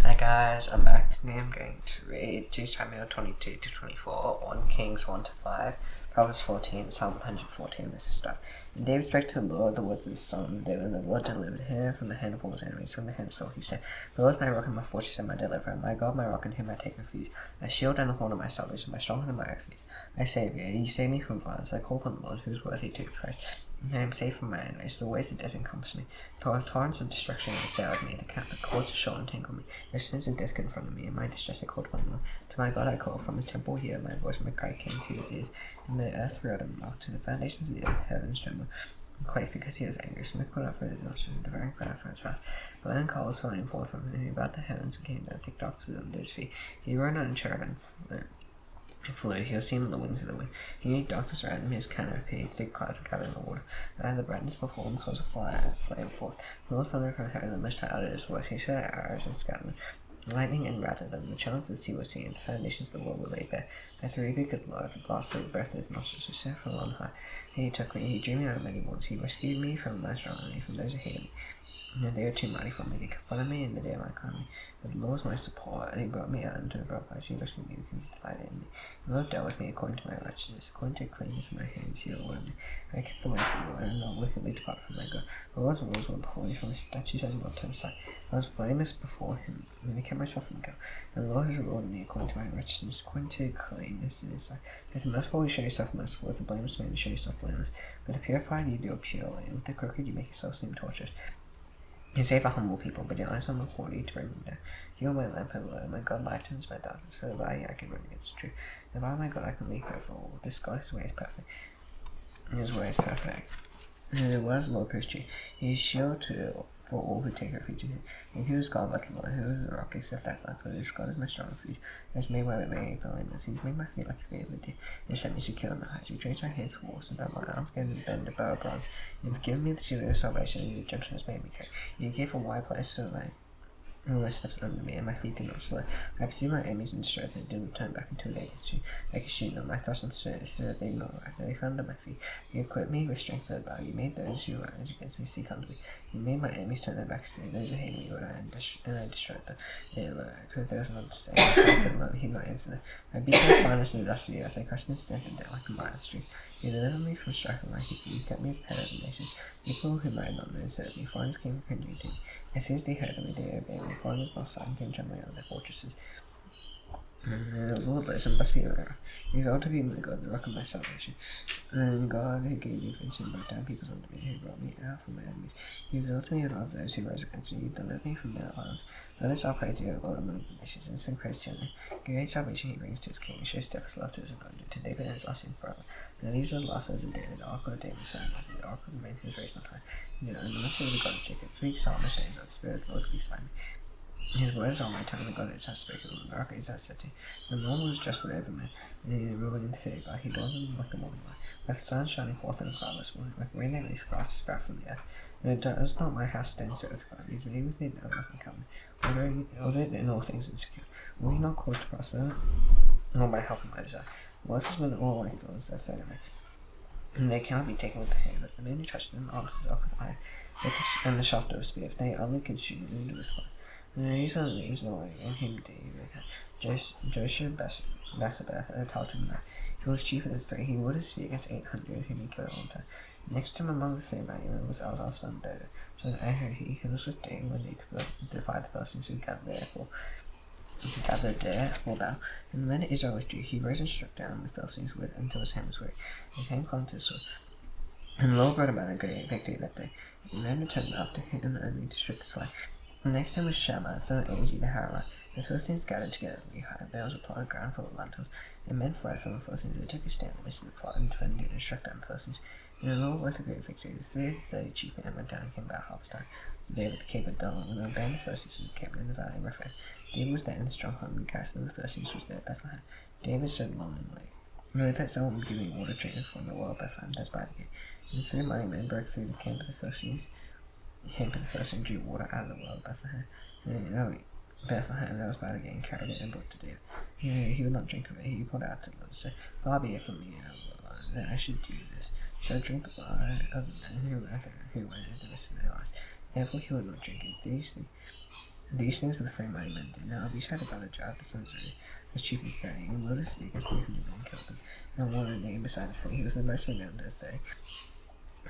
Hi guys, I'm back. Today I'm going to read 2 Samuel 22 to 24, 1 Kings 1 to 5, Proverbs 14, Psalm 114. This is stuff. And David spake to the Lord the words of the song of David, and the Lord delivered him from the hand of all his enemies, from the hand of Saul. He said, The Lord is my rock and my fortress and my deliverer, my God, my rock, in him I take refuge, my shield and the horn of my salvation, my stronghold and my refuge. My Saviour, you save me from violence. I call upon the Lord, who is worthy to be praised. I am safe from my enemies. The ways of death encompass me. Torrents of destruction assailed me. The cords of Sheol entangle me. The sins of death confronted me. In my distress I called upon the Lord. To my God I call. From his temple here my voice, my cry came to his ears. And the earth roared and rocked. To the foundations of the earth, heavens trembled. Quake because he was angry. Smoke put out for his nostrils, and devouring fire for his wrath. But then calls falling forth from him. He bowed the heavens and came down. Thick darkness was under his feet. He rode on a cherub and flew. He was seen on the wings of the wind. He made darkness around him, his canopy, thick clouds gathered in the water. And the brightness before him caused a flame forth. The Lord thundered from heaven, the Most High uttered his voice. He shot arrows and scattered them. Lightning and rattled them. The channels of the sea were seen, the foundations of the world were laid bare. By the rebuke of the Lord, the blast of the breath of his nostrils was set from on high. He took me, he drew me out of many wounds. He rescued me from my strong enemy, from those who hated me. And they were too mighty for me. They confronted me in the day of my calamity. But the Lord was my support, and he brought me out into a broad place. He rescued me because he delighted in me. The Lord dealt with me according to my righteousness, according to the cleanness of my hands. He rewarded me. I kept the ways of the Lord, and not wickedly depart from my God. The Lord's rules were before me, from his statutes I did not turn aside. I was blameless before him, and I kept myself from guilt. And the Lord has rewarded me according to my righteousness, according to cleanness in his sight. With the merciful you show yourself merciful, with the blameless man you show yourself blameless. With the purified you deal purely, and with the crooked you make yourself seem tortuous. You save a humble people, but your eyes on the haughty to bring them down. You are my lamp and light, my God lightens my darkness. For by you I can run against the truth. And by my God I can leap over all. This God, his way is perfect. His way is perfect. And the word of the Lord proves true. He is shield for all who take refuge in him. And who is God but the Lord? Who is the rock except that God? For this God is my strong refuge. He has made my way blameless. He has made my feet like the feet of a deer. He has set me secure on the heights. He trains my hands for horse, and that my arms can bend a bow of bronze. You have given me the shield of salvation, and your gentleness made me great. You gave a wide place so that my steps under me, and my feet did not slip. I have seen my enemies in distress, and did not turn back until they against you. I could shoot them. I thrust them straight, so that they did not rise. They fell under my feet. You equipped me with strength of the bow. You made those who rise against me seek unto me. You made my enemies turn their backs to me. Those who hated me would and I destroyed them. They lurked. There was none to say. I could not heed my answer them. I beat their finest in the dust of the earth. They crushed and stamped them down like a mile street. You delivered me from strife of my people. You kept me as head of the nations. People whom I had not known served me. Foreigners came cringing to me. As soon as they heard of me, they obeyed me. Foreigners lost sight and came trembling out of their fortresses. The Lord lives and blessed be forever. He is all to be my God, the rock of my salvation. And God who gave me offense and brought down peoples unto me, who brought me out from my enemies. He exalted me above those who rose against me. He delivered me from their violence. Let us all praise the Lord among the nations, and sing praise to him. Great salvation he brings to his king, and shows steadfast love to his anointed, to David and his lasting forever. Now these are the last words of David, the oracle of David's son, the oracle of the man who is raised on high. And the message of the God of Jacob, sweet psalmist days, the Spirit of the Lord speaks by me. His words are on my tongue, the God is has spoken, the rock is has said to. The Lord was justly over me, and he is ruling in the fear of God. He dwells in them like the morning light, like the sun shining forth in a cloudless morning, like rain that makes grass sprout from the earth. And it does not my house stand so with God. He is made with me now nothing coming. Ordered in all things insecure. Will he not cause to prosper? Nor my help and my desire. Worth is when all my thoughts are fed away. And they cannot be taken with the hand, but the man who touched them arms his off with iron, and the shaft of a spear. If they only consume them with fire. And these are the names of the Lord, and him David, Joshua Basabeth, Talton. He was chief of the three. He would have speak against 800 whom he killed at one time. Next to him among the three men was Elzal's son Dodo. So I heard he who was with David when they defied the Philistines who gathered there for battle. And the men of Israel withdrew. He rose and struck down the Philistines until his hand was weary. His hand clung to his sword. And the Lord brought about a great victory that day. The men returned after him only to strip the slain. Next to him was Shammah, son of Agi the Hararite. The Philistines gathered together at Lehi. There was a plot of ground full of lentils, and men fled from the Philistines, who took a stand in the midst of the plot and defended and struck down the Philistines. And the Lord worked a great victory. The 330 chief men went down and came about harvest time. So David at the cave of Dullah, when they banned the Philistines and camped in the valley of Rephaim. David was there in the stronghold, and the garrison of the Philistines was there at Bethlehem. David said long and late, "Really, that someone would give me water drink from the well of Bethlehem, that's by the gate." And the 3 mighty men broke through the camp of the Philistines. Came to the first and drew water out of the well of Bethlehem. Bethlehem that was by the gate and carried it and brought it to David. He would not drink of it. He poured out to the Lord, said, "Far be it from me, that I should do this. Should I drink the blood of the men who went into the rest of their lives?" Therefore he would not drink it. And these things were the three mighty men did. Now Abishai the brother of Joab the son of Zeruiah was chief of 30, and rose to speak against 300 men killed them. And one of name beside the 30, he was the most renowned of the 30.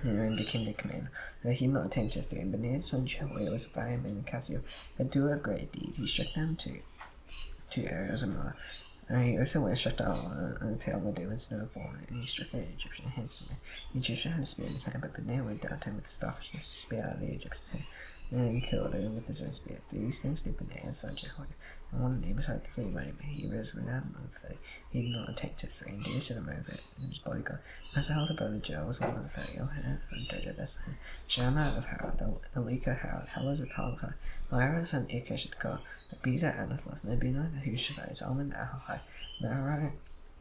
And became the commander. Though he did not attain to 3, but near the son of Jehoiah was a valiant man in captivity, but doer of great deeds. He struck down two arrows of Moab. And he also went and struck down and appeared on the day when snow fallen, and he struck the Egyptian handsomely. The Egyptian had a spear in his hand, but Benaiah went down to him with the staff and spear out of the Egyptian's hand, and he killed him with his own spear. These things did Benaiah the son of Jehoiah. And one name beside the 3 mighty men, he was renowned among the 30. He did not attain to 3, and David set him over it in his bodyguard. As the elder brother Joe was one of the 30, Elhanan son of David, Bethlehem, Shammah of Harod, Elika of Harod, Helaz of Talcai, Myra son of Ikish of Kor, Abiza Anathoth, Mebina the Hushivite, Almond Ahai, Merari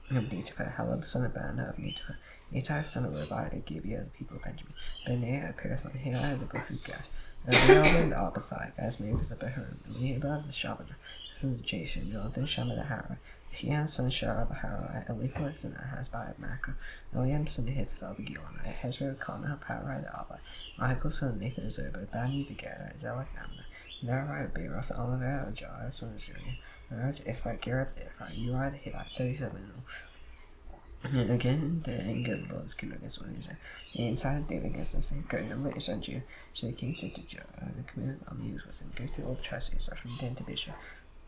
of Netopher, Helab son of Banner of Netopher, Etai son of Levi of Gibeah of the people of Benjamin, Benaiah of Pirathon, Hirai of the brook of Gath, Abiel and Arbathai, guys made with the Behurim, Eliabah of the Shabbat, son of Jashan, Jonathan Shammah the Harah, Hian son of Shara the Harah, Eliphaz son of Ahazbai of Makkah, Eliam son of Hithphel the Gilonite, Hezro of Kana of Parai the Arbai, Michael son of Nathan of Zobah, Bani the Gera, Zelak Amna, Narai of Beeroth, Oliver of Jar, son of Zuriah, Earth Ifrite, Gerab the Ifrite, Uri the Hittite, 37 and again, the anger of the Lord is kindled against all Israel. He incited David against them, saying, Go, number Israel and Judah. So the king said to Joab, the commander of the army was with him, Go through all the tribes of Israel, from Dan to Bishra,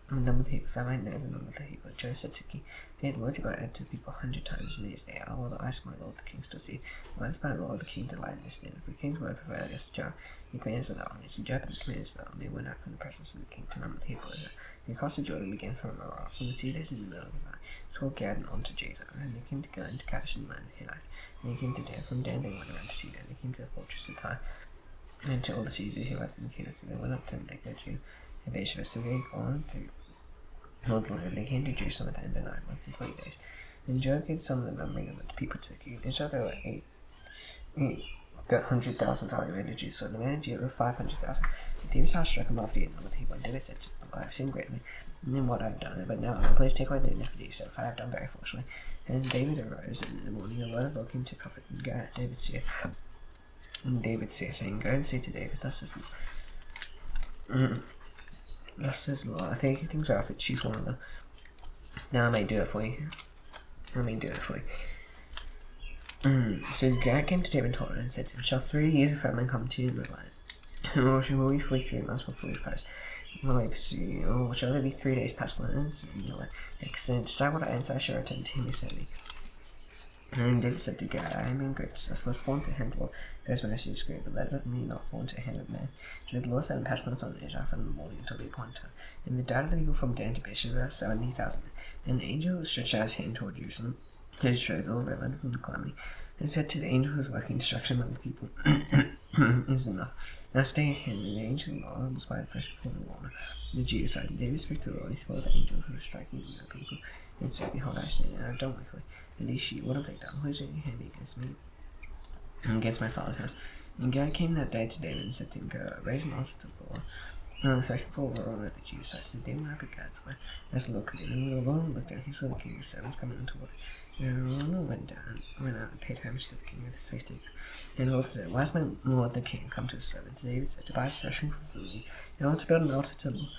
and number the people, that I might know the number of the people. Joab said to the king, May the Lord God add to the people 100 times in this day. I will ask my lord the king still see. Why does my lord the king delight in this thing? If the king's word prevailed against Joab, the commanders of the army, so Joab and the commanders of the army went out from the presence of the king to number the people. They crossed the Jordan began from Marah, from the cedars in the middle of the valley, toward Gad and on to Jazer, and they came to go into Kadesh in the land of Hittite. And they came to Dan. From Dan they went around to Cedar, and they came to the fortress of Tyre, and to all the cities of the Hittites and the Canaanites, and they went up to Neged and Beersheba. So they gone through all the land. They came to Jerusalem at the end of 9 months and 20 days. And Joab gave some of the numbering of the people to the king. Israel there were 800,000 valiant men of Judah, so the men of Judah were 500,000. David's house struck him off the end with the people, and David said to them, I have sinned greatly in what I have done, but now please take away the iniquity, so I have done very foolishly. And David arose, and in the morning the word of the Lord came to prophet David's seer. And David said, saying, Go and say to David, Thus says the Lord, I think things are off it, choose one of them. Now I may do it for you. So Gad came to David and told him, and said to him, Shall 3 years of famine come to you in the land? Or shall we flee 3 months before we fast? Will I pursue you? Or shall there be 3 days pestilence in the land? Then decide what I answer, I shall return to him who sent me. And David said to Gad, I am in great distress, let's fall into the hand of the Lord. There's mercy is great, but let me not fall into the hand of man. So the Lord sent pestilence on Israel from the morning until the appointed time. And the died of the people from Dan to Beersheba 70,000 men. And the angel stretched out his hand toward Jerusalem to destroy the whole land from the calamity, and said to the angel who was working destruction among the people, Is enough. Now stay in him. And the angel of the Lord was by the pressure from the water. And the Jews side, and David spoke to the Lord, he spoke to the angel who was striking the people, and said, Behold, I stand, and I have done wickedly. And these sheep, what have they done? Who is in your hand against me, and against my father's house? And Gad came that day to David and said to him, Go, raise an altar to the Lord. And on the threshing floor were all of the Jews. So I said, David went up at Gad's way, as the Lord commanded. And when the Lord looked down, he saw the king's servants coming into water. And Ronald went out and paid homage to the king with his face to him. And the Lord said, Why has my lord the king come to his servant? And David said, To buy threshing for me, and I want to build an altar to the Lord,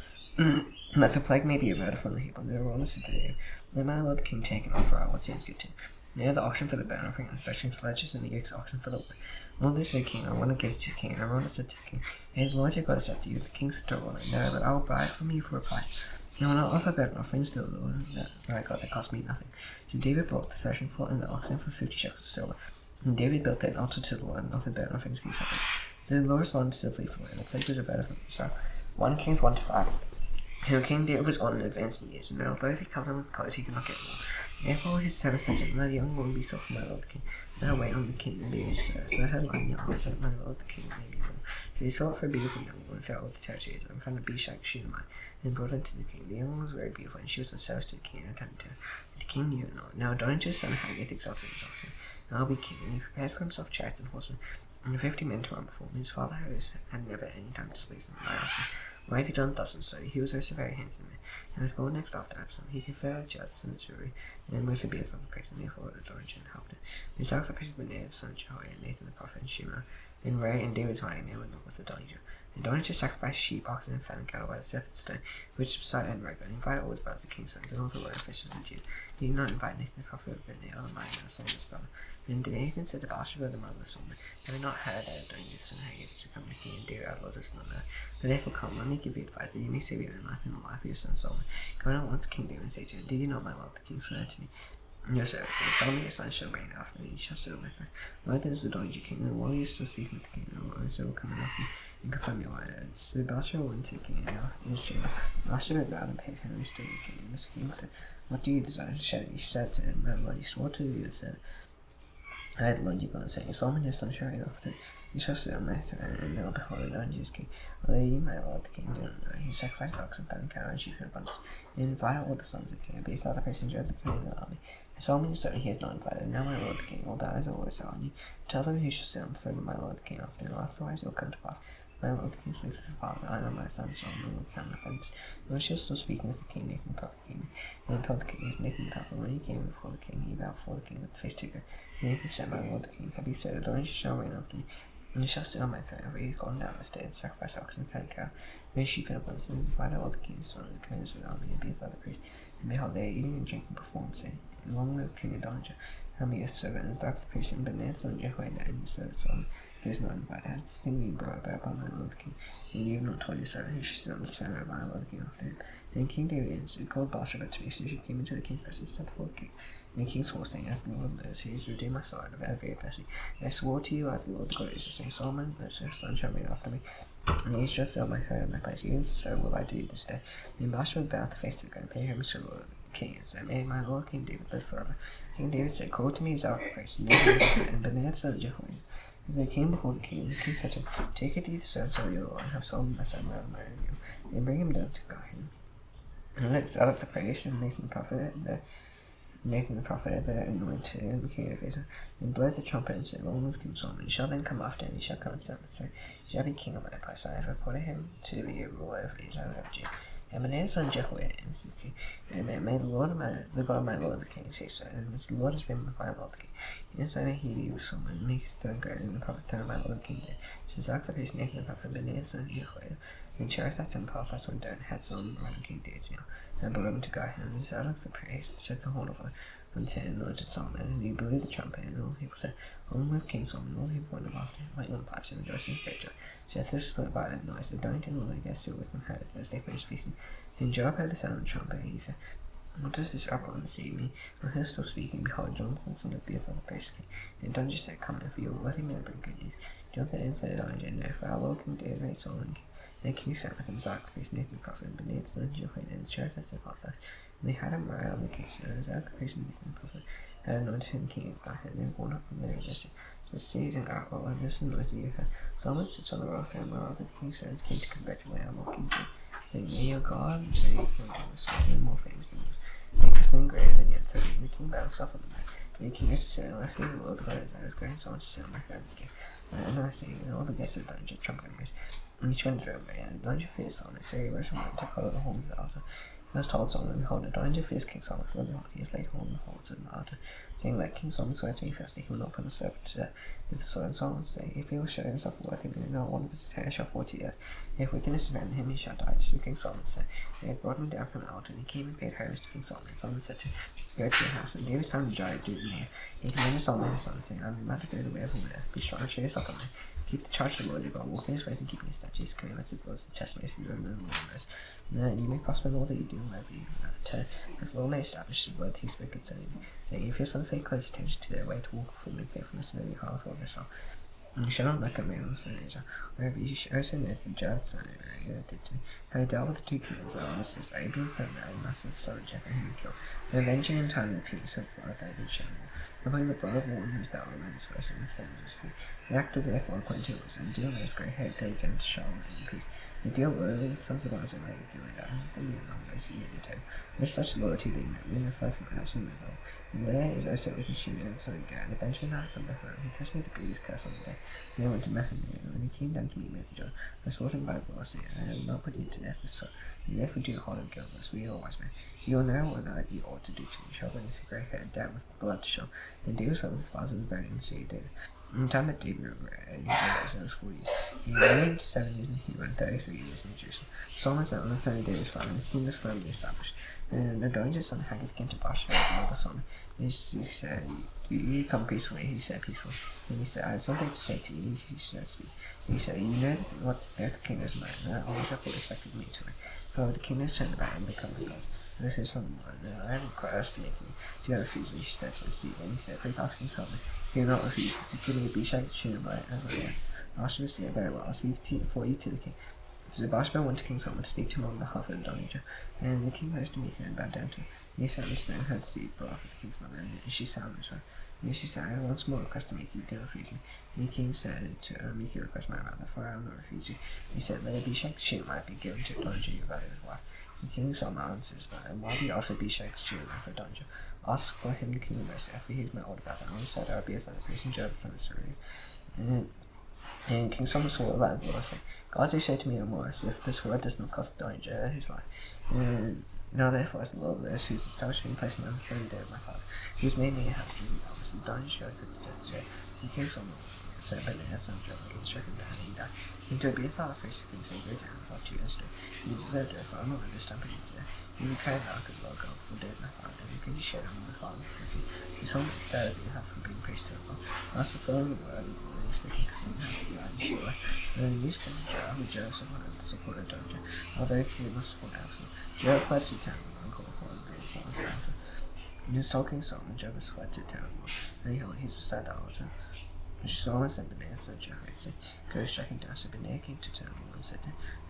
that the plague may be averted from the people. And the Lord said to David, Let my lord the king take and offer out what seems good to him. Near the oxen for the burnt offering, and the threshing sledges, and the yokes oxen for the wood. And all this said king, I want to give to the king. And Araunah said to the king, Hey, the Lord your God has said to you, the king said to Araunah, No, but I will buy it from you for a price. And I will not offer burnt offerings to the Lord my God that cost me nothing. So David brought the threshing floor and the oxen for 50 shekels of silver. And David built an altar to the Lord and offered burnt offerings peace offerings. So the Lord responded to the plea for land. The plague was averted from Israel. 1 Kings 1-5. Now King David was on in advancing years, and although they covered him with clothes, he could not get warm. Therefore his servants said to him, Let a young woman be sought for my lord the king. Let her wait on the king and be his service. Let her lie in your arms, so that my lord the king may be warm. So he sought for a beautiful young woman throughout all the territories, and found Abishag Shunammite, and brought her to the king. The young woman was very beautiful, and she was in service to the king and attended to her. But the king knew it not. Now Adonijah his son Haggith exalted his oxen. Now I'll be king, and he prepared for himself chariots and horsemen, and 50 men to run before him. His father had never any time to displease him. And I asked him, Why have you done thus and so? He was also very handsome man, and was born next after Absalom. He conferred with Jud, son of Zeruiah, and then with the beard of the priest, and therefore Adonijah helped him. And his sacrifices were Benaiah, son of Jehoiada, and Nathan the prophet, and Shema, and Ray, and David's mighty men were not with Adonijah. And don't just sacrifice sheep, oxen, and fattened cattle by the serpent's stone, which beside and Rogan. Invite all his brothers, the king's sons, and all the royal officials and Judah. He did not invite Nathan the prophet of the other mighty man of Solomon's brother. And Nathan said to Bathsheba, the mother of Solomon, have I not heard that Adonijah's son Haggith to become the king, and David our Lord does not know? But therefore come, let me give you advice, that you may save your own life and the life of your son Solomon. Go at once to King David and say to him, did you not, my lord, the king swear to me? Your servant said, Solomon your son shall reign after me, he shall sit on my throne. Right then is Adonijah king, and while he is still speaking with the king, the Lord will come and knock and confirm your words. So Bathsheba went to the king in his chamber. Bathsheba bowed and paid homage to the king. And the king said, what do you desire to show? You said to him, my lord, you swore to you said, I had Lord you God saying, Solomon your son shall reign after me. You shall sit on my throne, and now behold, Adonijah is king. Although you, my lord, the king, do not know, he sacrificed oxen, fattened cattle, and sheep in abundance. He invited all the sons of the king, but he thought the person joined the command of the army. And Solomon said, he is not invited. Now, my lord the king, all the eyes are always on you. Tell them who shall sit on the throne of my lord the king after me, otherwise it will come to pass. My lord the king sleeps with his father, I know my son Solomon will count offence. When she was still speaking with the king, Nathan the prophet came in. And he told the king, he is Nathan the prophet. When he came before the king, he bowed before the king with the face to go. And Nathan said, my lord the king, have you said, Adonijah shall reign after me? And you shall sit on my throne, for he has gone down this day and sacrificed oxen and fattened cattle, made sheep in abundance, and invited all the king's sons and commanders of the army, and beat the other priests. And behold, they are eating and drinking before him, saying, long live King Adonijah, how me your servant, and dark the priest, and Benaiah and Jehoiada, and your servant Solomon, who is not invited, has the thing been brought about by my lord the king, and you have not told your servant who should sit on the throne of my lord the king after him. Then King David answered, called Bathsheba to me, so she came into the king's presence, and before the king. And the king swore, saying, as the Lord lives, who has redeemed my soul out of every adversity, I swore to you, as the Lord God is, saying, Solomon, his son, shall reign after me, and he shall sit on my throne in my place, even so will I do this day. And Bathsheba bowed the face to God, and paid homage to the Lord king, and said, may my lord King David live forever. King David said, call to me Zalph the priest, and Benaiah son Jehoiada. As they came before the king said to him, take it to the servants of your lord, and have Solomon my son marry you, and bring him down to Gihon. And let Zalph the priest, and Nathan the prophet, the anointed and king of Israel, and blowed the trumpet and said, long live King Solomon. He shall then come after him, he shall come and stand on the throne. He shall be king of my place. I have appointed him to be a ruler over Israel and over Judah. And Benaiah's son Jehoiada answered the king, and may the God of my lord the king say so, and which the Lord has been with my lord the king. And so may he be with Solomon, and make his throne greater than the prophet throne of my lord the king did. So Zalph the priest, Nathan the prophet, Benaiah's son Jehoiada, and Cherethites and Pathas went down, and had Solomon run King David's meal, and brought him to Gihon. And Zadok the priest took the horn of oil from the tent and anointed Solomon, and he blew the trumpet, and all the people said, long live King Solomon. All the people went after him, like on pipes, and rejoicing in great joy. Seth split by that noise, the Adonijah and all the guests who were with him heard it, as they finished feasting. Then Joab heard the sound of the trumpet, and he said, what does this uproar deceive me? When he was still speaking, behold, Jonathan son of Beathel the priest came. And Adonijah said, come now, for you are worthy man, bring good news. Jonathan answered Adonijah, no, for our Lord King David made Solomon king. Then the king sat with him, Zadok the priest, Nathan the prophet, and Benaiah the son of Jehoiada, and Cherethites and Pathas. And they had him ride on the king's throne, and Zadok the priest and Nathan the prophet had anointed him king of Gihon, and they were born up from their university. The cities and Arba, and this is the you have. Solomon sits on the royal throne, whereof the king's sons came to congratulate our Lord King David, saying, may your God say you can do us something more famous than yours. Make this thing greater than your throne. And the king bowed himself on the back. And the king is to say, unless we the Lord God is great, and Solomon to sit on my throne this day. And I say, and all the guests of Adonijah trumpet and raised. And each went his own way, and Adonijah feared Solomon, so he rose from and took hold of the horns of the altar. And was told Solomon, behold, Adonijah fears King Solomon, for behold, he has laid hold on the horns of the altar, saying, let King Solomon swear to me first that he will not put a servant to death with the sword. And Solomon said, if he will show himself worthy, then not one of his hair shall fall to the earth. And if wickedness is found in him, he shall die. So King Solomon said, they had brought him down from the altar, and he came and paid homage to King Solomon. And Solomon said to him, go to your house. And David's son Uriah drew near. He commanded Solomon his son, saying, I am about to go the way of the winner. Be strong and show yourself on me. Keep the charge of the Lord your God, walk in his ways and keeping his statutes, commandments, as well as the testimonies, his word, and the laws. And that you may prosper in all that you do, wherever you turn. If the Lord may establish his word, he spoke concerning you, saying, if your sons pay close attention to their way to walk before me in faithfulness and in your heart with all their soul, and you shall not let go of my own son Israel, wherever you should also know that Joab son of Uriah did to me. How he dealt with the two kings, our ministers, Abel the third man, and Massa the son of Jethro, whom he killed, and avenging in time of peace with blood that had been shown. Upon the brother of one whose battle around his waist and his things was free. The actor therefore acquainted was, and deal with his grey head, go down to Charlotte in peace. And deal loyally with sons of Isaac, like Gilead, and with them among those who needed him. With such loyalty being met, men fly from absolute will. And there is also with his Shimon and son of Gad, and Benjamin out from Bethlehem. He cursed me with a grievous curse on the day. And I went to Mahanaim, and when he came down to meet me with John, I sought him by blood, saying, I have not put him to death this son, and therefore do hold him guiltless. We are wise men. You will know what you ought to do to him. Shall bring his grey head down with blood to show. And David slept with his fathers and buried in the city of David. In the time that David rose and was 40 years, He reigned 7 years in Hebron, 33 years in Jerusalem. Solomon said on the 3rd day of his father, his kingdom was firmly established. And Adonijah's son Haggith came to Bathsheba, his mother Solomon. He said, "You come peacefully." He said, "Peacefully." And he said, "I have something to say to you." He said, "Speak." He said, "You know what the king is mine, and I always have expected me to it. However, the king has turned about and become my God. This is from the Lord. Now I have request to make you. Do you refuse me?" She said to Stephen. He said, "Please ask him something. He will not refuse to give me a Bishak, Shunammite, as my wife." Bathsheba said, "Very well, I'll speak for you to the king." So Bathsheba went to King Solomon to speak to him on behalf of Adonijah. And the king rose to meet her and bowed down to her. And he sat listening and heard the seat brought off with the king's mother, and she sat on his right. And she said, "I have one small request to make you. Do not refuse me." And the king said to her, "Make your request, my mother, for I will not refuse you." He said, "Let a Bishak, Shunammite be given to Adonijah, your brother's wife." And King Solomon answers, "And why do you also Bishak, Shunammite for Adonijah? Ask for him the king of mercy, for he is my older brother." And said, "I will be a father, priest, and Job, son of Zeruiah." And King Solomon swore by the Lord, saying, "God, you say to me no more, as if this word does not cost Adonijah his life. And now therefore, as the Lord lives, who has established me and placed me on the throne of my father, who has made me a house and palace, and Adonijah shall put to death today." So King Solomon said, "But now son of Job, and struck him down, and he died. He to be a father priest of King Saul, go down without 2 years straight. He deserved it, for I'm not at this time pretty today. He declared that I could Lord God for David my father, and because he shared on my father's authority, he Solomon extended the have from being priest to the Lord. That's the following word of the Lord is speaking, because he has to be out in Shiloh. And then he used to Joab, who Joab supported Adonijah, although he must support Absalom. Joab fled to town, and called upon the great falls after. He was talking Solomon, Joab was fled to town, and he was beside the altar. And Solomon said, "Benaiah, son of Jehoiada, go strike him down." So Benaiah came to town, and said,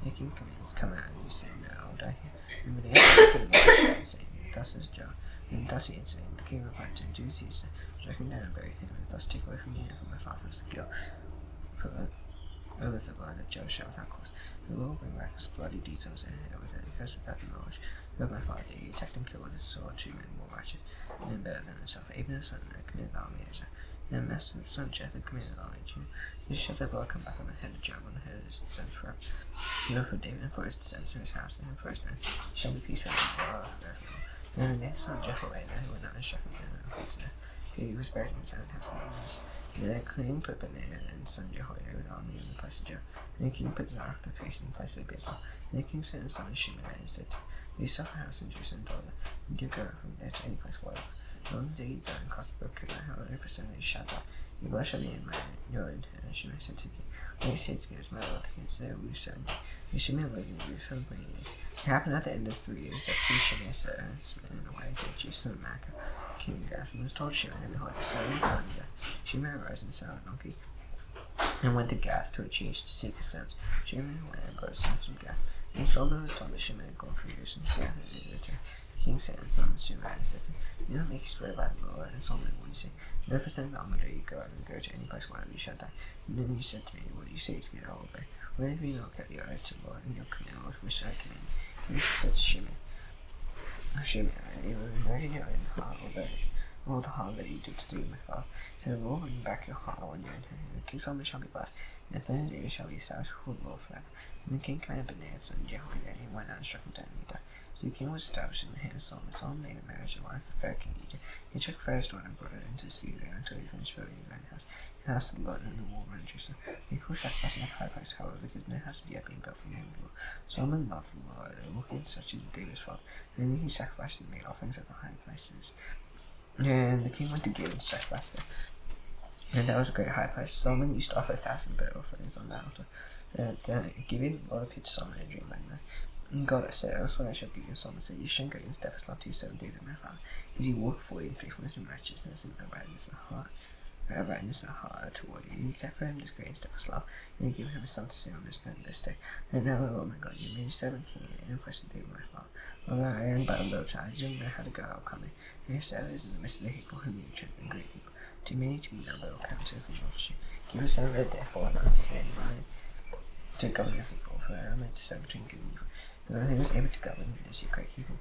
"The king commands, come out." And you say, "No, I will die here." And Benaiah said to him, saying, "Thus is Joab." And thus he answered, and the king replied to him, "Do as he said, strike him down and bury him, and thus take away from me and from my father's the guilt. For over the blood of Joab shall without cause. The Lord will bring back his bloody deeds on his head with it, because without the knowledge of my father he attacked and killed with his sword 2 men more righteous and better than himself. Abner his son committed the army Ezra. And Master the son of Jether committed the army Jun. He shall their blood come back on the head of Joab, on the head of his descendants forever. For David and for his descendants in his house, and for his men shall be peace and forever. And the son of Jehoiada, who went out and struck him down and put to death, he was buried in his own house in the wilderness. And the king put Benaiah and son Jehoiada with the army in the place of Joab. And the king put Zarek the priest in the place of Abiathar. And the king sent his son Shimei and said, "You suffer a house in Jerusalem, daughter, and do go from there to any place wherever. And on the day you go and cross the brook, however, for 7 days you shall die. Your blood shall be in your own hand." And Shimei said to the king, "When you say to get his my lord the king, say we 70. And Shimei lived in Jerusalem 20 years. It happened at the end of 3 years that 2 Shimei servants went away to Jerusalem, Makkah, king of Gath, and was told Shimei, and behold, his son found Gath. Shimei arose and sat on a donkey, and went to Gath to achieve to seek his sons. Shimei went and brought his sons from Gath. And Solomon was told that Shimei had gone from Jerusalem to Gath, and did return. The king said, and Solomon Shimei and said to him, "Do not make you swear by the Lord." And Solomon, "What do you say?" "No, for 7 on the day you go out and go to any place wherever you shall die." And then he said to me, "What do you say to get all obey? Whether you not kept your oath to the Lord and your command with which I command you." And he said to Shimei, "You will know in your own heart all the harm that you did to do my father. So the Lord will bring back your heart on your own hand, and King Solomon shall be blessed, and at the end of the day shall be established before the Lord forever." And the king commanded Benaiah son Jehoiada, and he went out and struck him down, and he died. So the king was established in the hand of Solomon. Solomon made a marriage alliance with Pharaoh king of Egypt. He took Pharaoh's daughter and brought her into the city there until he finished building his own house. The house of the Lord and the wall around Jerusalem. People were sacrificing at high place, however, because no house had yet been built for the name of the Lord. Solomon loved the Lord, walking such as David's father, and then he sacrificed and made offerings at the high places. And the king went to give and sacrificed there. And that was a great high place. Solomon used to offer 1,000 burnt offerings on the altar. Giving the Lord appeared to Solomon in a dream like that. And God said, "Else what I shall give you." And Solomon said, "You shall go in steadfast love to your servant David my father, because he walked before you in faithfulness and righteousness and uprightness of heart toward you. You kept for him this great and steadfast love, and you gave him a son to sit on his throne this day. And now, O Lord my God, you made your servant king in the place of David my father. Although I am but a little child, I didn't know how to go or come in. And your servant is in the midst of the people whom you have chosen, great people. Too many to be numbered or counted from multitude. Give us a red therefore, not to say anyone to govern your people, for I am to decide between good and evil. And who is able to govern this your great people?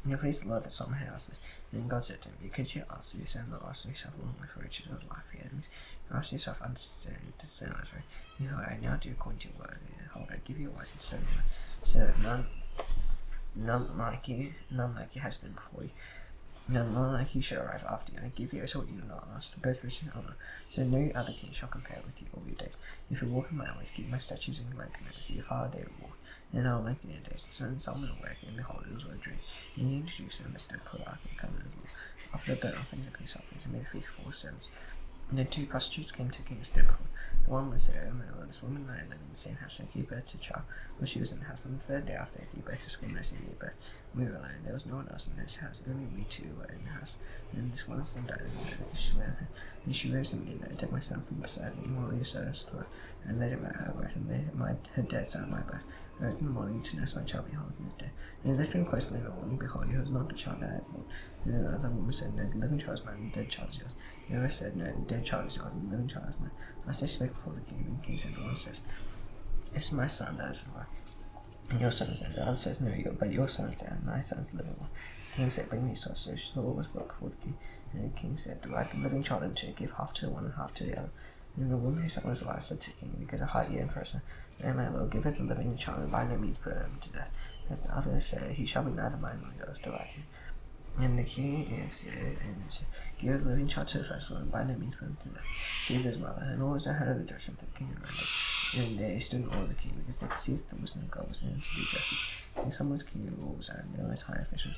And you please the Lord that Solomon had asked this. And then God said to him, "Because you asked this, and not asked yourself along with riches of life for your enemies, you asked yourself understanding to sin on his way. Behold, I now do according to your word. Behold, I give you a wise and discerning mind, so none like you has been before you. And like you shall arise after you, I give you a sword you do not ask, both rich and honor, so no other king shall compare with you all your days. If you walk in my ways, keep my statutes and my commandments, your father David walked, and I will lengthen your days. The son Solomon awoke, and behold, it was a dream. And he introduced him as the Korak and the covenant of law, offered burnt offerings and peace offerings, and made a feast for his servants. And then two prostitutes came to King Esther. The one was Sarah, my this woman and I lived in the same house and gave birth to a child. When she was in the house on the third day after I gave birth, this woman I gave birth. We were alone. There was no one else in this house. Only we two were in the house. And this one son died in the bed because she left her. And she rose at midnight and took my son from beside me while your servants slept, and laid him at her breast, and laid her dead son at my breast. I rose in the morning to nurse my child, behold, he was dead. And they came closely in the morning, behold, he was not the child that I had born. And the other woman said, no, the living child is mine, and the dead child is yours. And the other said, no, the dead child is yours, and the living child is mine. Last they spake before the king, and the king said, the one says, it's my son that is alive, and your son is dead. The other says, no, but your son is dead, and my son is the living one. The king said, bring me so. So Saul was brought before the king, and the king said, divide the living child into two, give half to the one and half to the other. And the woman whose son was alive said to the king, because a heart yearned for her son, and my lord, give her the living child, and by no means put him to death. But the other said, he shall be neither mine nor yours, divide him. And the king answered and said, give the living child to the first one, and by no means put him to death. She is his mother, and all was ahead of the judgment that the king had rendered. And they stood in awe of the king, because they perceived that the wisdom of God was in him to do justice. And some was king of all, and there was high officials.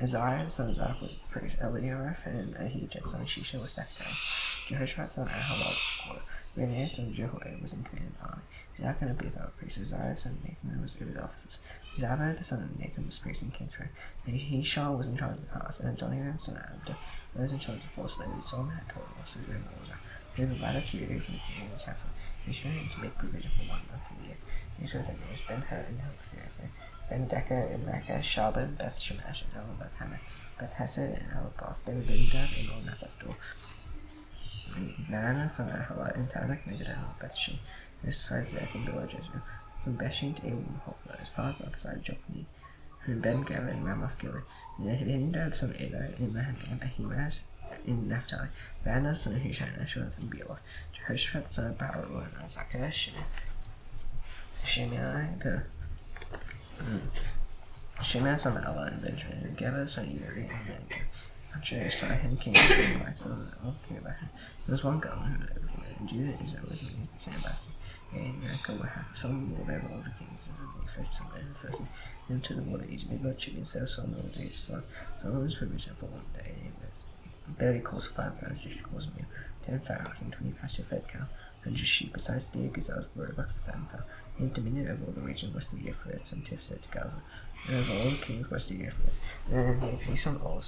Isaiah, the son of Zadok, was the priest. Eliaraph and Ahijah, son of Shisha, was secretary. Jehoshaphat, son of Ahaziah, was quarter. Renaiah, son of Jehoiada, was in command of the army. Zadok and Abiathar were priests. Uzziah, son of Nathan, was over the officers. Zabad, the son of Nathan, was priest in Kingsbury. Ahishah was in charge of the house, and Adoniram, son of Abda, was in charge of 4 slaves. Solomon had 12 officers over Moser. They provided food from the king and his household. He showed him to make provision for 1 month of the year. He saw their names Ben-Hur and Helph, Ben-Decker and Rakkah, Shaba, Beth Shemesh, and El Beth Hannah, Beth Hesed, and Alaboth, Ben-Abinadab, and all Nephethor. Nana, son of Ahalat, and Tanak, Megadal, Beth Shem, besides there from below Jezreel. From Beshin to Abel and Hophla, as far as the other side of Jokni, from Ben-Gava and Ramoth Gilead, and Abinadab, son of Adar, and Mahanaim, Ahimaaz, in Naphtali, Vanna, son of Hushai, and Asherah, and Bealoth, Jehoshaphat, son of Baruch, and Azakah, Shimei, son of Ella, and Benjamin, and Geba, son of Uri, and Manager. Actually, Sihon, king of the Mites, and all king about him. There was one governor who lived in Judah, and Israel was in the same basket. And Yaakov had some ruled over all the kings, and they first to the first and to the water Egypt. They both chicken, so Solomon was days as well. Solomon was provision for 1 day, and it was 30 calls of 5,000, 60 calls of meal, 10 pharaohs, and 20 pasture-fed cow, 100 sheep, besides the gazelles, roebucks, and fattened fowl. He had dominion over all the region west of the Euphrates, from Tifsa to Gaza, and over all the kings west of the Euphrates. And he had peace on all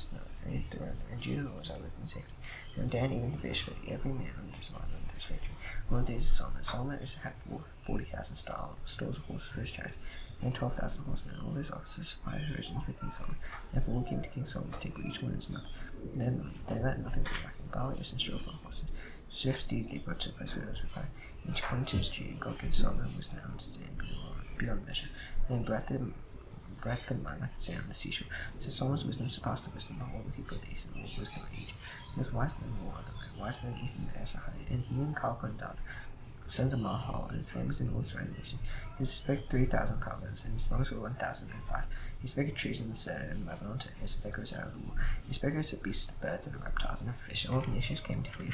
against the Roman, and Judah was lived in safety. And Dan even to Bishop, every man under his mind under his victory. One of these is Solomon. Solomon had 40,000 stores of horses for his chariots, and 12,000 horsemen. All those officers supplied provisions for King Solomon. Therefore all came to King Solomon's table, each one in his mouth. Then they let nothing be lacking. Barley and straw for horses. Swift steeds they brought to the place where it was required. Each coming to his duty, God gave Solomon wisdom and understanding beyond measure, and breath of mind like the sand on the seashore. So Solomon's wisdom surpassed the wisdom of all the people of the east, and all wisdom of Egypt. He was wiser than all other men, wiser than Ethan the Ezrahite, and he and Kalkon Dad, sons of Mahal, and his famous in all surrounding nations. He spake 3,000 proverbs, and his songs were 1,005. He spake of trees in the desert and Lebanon to his speakers out of the war. He spake of beasts, of birds, and of reptiles, and of fish. All the nations came to hear.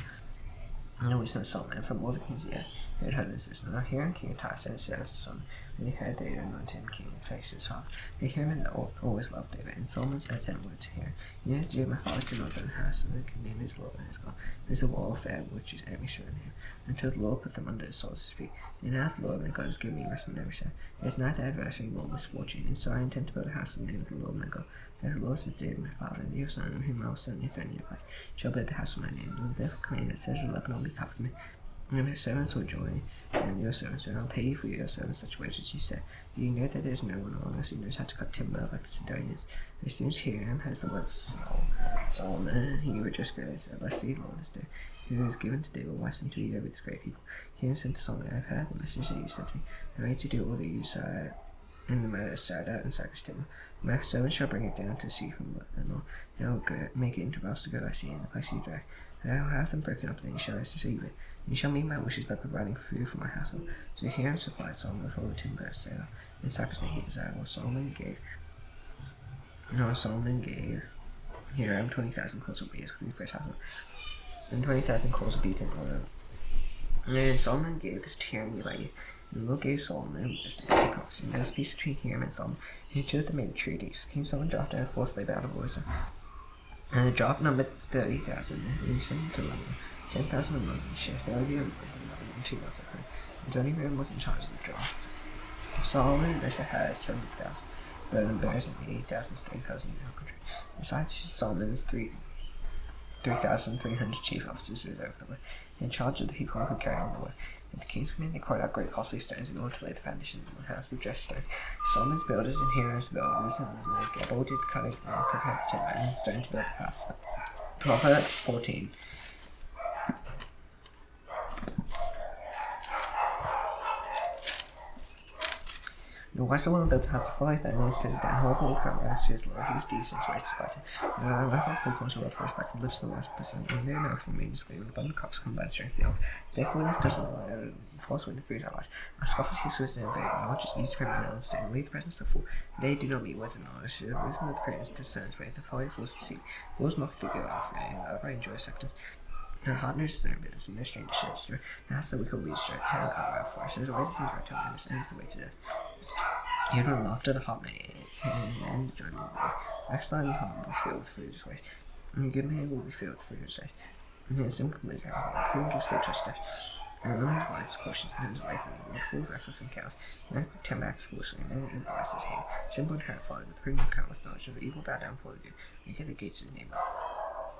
And the wisdom of Solomon, from all the kings of the earth, who had heard his wisdom. Now Hiram, king of Tyre, sent his servants to Solomon. When he heard, they anointed him king and faced his father. But Hiram had always loved David, and Solomon's heir sent word to Hiram. You know, David, my father could not build a house, so they could name his Lord and his God. It is a wall of fire which is every sin in him, until the Lord put them under his soles' feet. And now the Lord my God has given me rest on every side. There is neither adversary nor misfortune, and so I intend to build a house in the name of the Lord my God. As the Lord said to David, my father, and your son, whom I will send you through your place, shall build the house for my name. And therefore command that says the Lebanon be covered me. And his servants will join, and your servants, and I'll pay you for your servants such wages as you say. You know that there is no one among us who knows how to cut timber like the Sidonians. As soon as Hiram has the word Solomon, he rejoiced greatly, said, blessed be the Lord this day, who has given to David wisdom to lead over this great people. Hiram said to Solomon, I have heard the message that you sent to me. I ready to do all that you say in the matter of Sadat and Cypress timber. My servant shall bring it down to the sea from Lebanon, and I will make it into bales to go by sea in the place you direct. I will have them broken up, then you shall receive it. And you shall meet my wishes by providing food for my household. So Hiram supplied Solomon with all the timber of Selah and Cypress that he desired, while Solomon gave No, Solomon gave Hiram 20,000 coals of beads for the first house, and 20,000 coals of beads and oil. And Solomon gave this to Hiram the Levite. And the Lord gave Solomon wisdom as he promised. And there was peace between Hiram and Solomon. And the two of them made treaties. King Solomon drafted a forced labor out of wisdom. And the draft numbered 30,000. And he sent to London 10,000 among the ships. There would be a 2 months of her. And Johnny Ram was in charge of the draft. Solomon also had 70,000 burden bears and 80,000 stone cousins in the country. Besides Solomon's 3,300 chief officers who were over the way, in charge of the people who carried on the work. And the king's command, they carried out great costly stones in order to lay the foundation of the house with dressed stones. Solomon's builders and Hiram's builders and Gebel did cut and prepare the timber and stone to build the house. Proverbs 14. The wise woman built a house of 5 that knows to his down, however, will come as to his Lord, whose decent ways to spice it. And I thought full comes to for his back, and lips of the wise person, and their mouths and maidens gleam, and abundant crops come by the strength of the ox. Therefore, this doesn't lie, false witness proves our lies. Our scoffers seek wisdom and obey, but not just easy for everyone else to leave the presence of the fool. They do not meet words and knowledge. The wisdom of the prudence discerns way, the folly of fools deceit. Fools mock the good off, and I enjoy acceptance. Her heart nurses their bitterness, and their strange sheds her. The house that we could be destroyed, tearing out by force. There's a way that seems right to him, and ends the way to death. You don't laughter the heart may ache, and join in the way. Backsliding heart will be filled with food his ways, and good man will be filled with food his ways. And his simple complete her, who will stay to his steps. And one whose wise cautious and his way from the full of reckless and cows. Man quick turn back foolishly, and then advice his hand. Simple and hurt followed with prudent account with knowledge of the evil bow down for the good. You get the gates of his neighbor.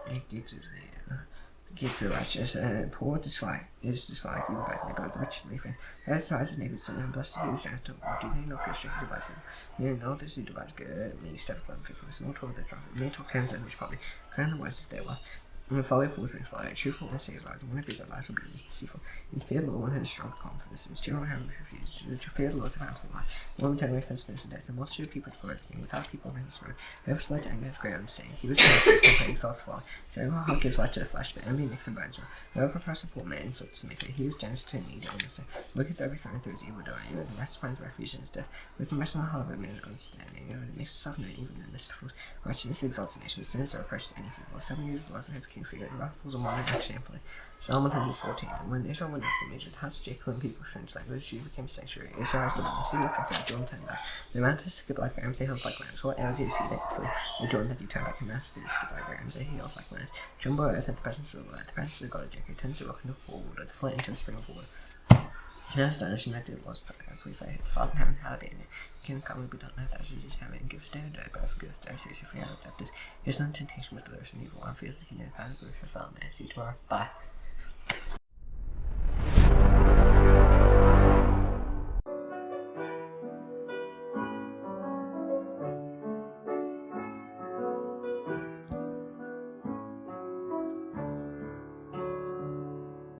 The gates of his neighbor. The gates of the righteous, poor disliked, evil by his neighbor, but the rich leave him. That size his neighbor's son, and blessed who is gentle. Do they not go straight to devise him? They know those who devise good, many steps love faithfulness, and all toward their prophet. Many talk tens and which probably crown the wise is their wealth. And the folly of fools brings folly, truthfulness saves lies, and one who gives that lies will be deceitful. In fear of the Lord one has a strong confidence, and his general hand refused. To fear the Lord is a bountiful life. The woman turn away from sinners and death, the multitude of people is poor at the king, without people in his road. Whoever slow to anger has great understanding. He was his complaining exalts folly. General heart gives life to the flesh, but envy makes them bones. Whoever oppresses a poor man insults the maker. He was generous to needy and honest. Look at every thorn through his evil doing. Even the rest finds refuge in his death. Wisdom rests in the heart of a man understanding. It makes itself known even in the midst of fools. Righteousness exalts a nation, but sinners are approached to any people. 7 years was his king figure. The wrath a modern and shamefully. Psalm 114. And when Israel went out from Egypt, the house of Jacob and people strange language, Judah became sanctuary. Israel has the sea looked up and Jordan turned back. The mountains skip like rams, they held like lambs. What else do you see that flee? The Jordan that you turn back and mass, they skip like rams, they held like lambs. Jumbo earth at the presence of the Lord, the presence of the God of Jacob turns the rock into a pool of water, the flint into a spring of water. Now astonishing that it was, but I believe I hit the Father in heaven, how be in it. Can come we don't know that is his habit and give us day to day, but forgive us our sins if we are adapters. Here's no temptation with others and evil. One feels like you know the power of grief and found. See you tomorrow. Bye.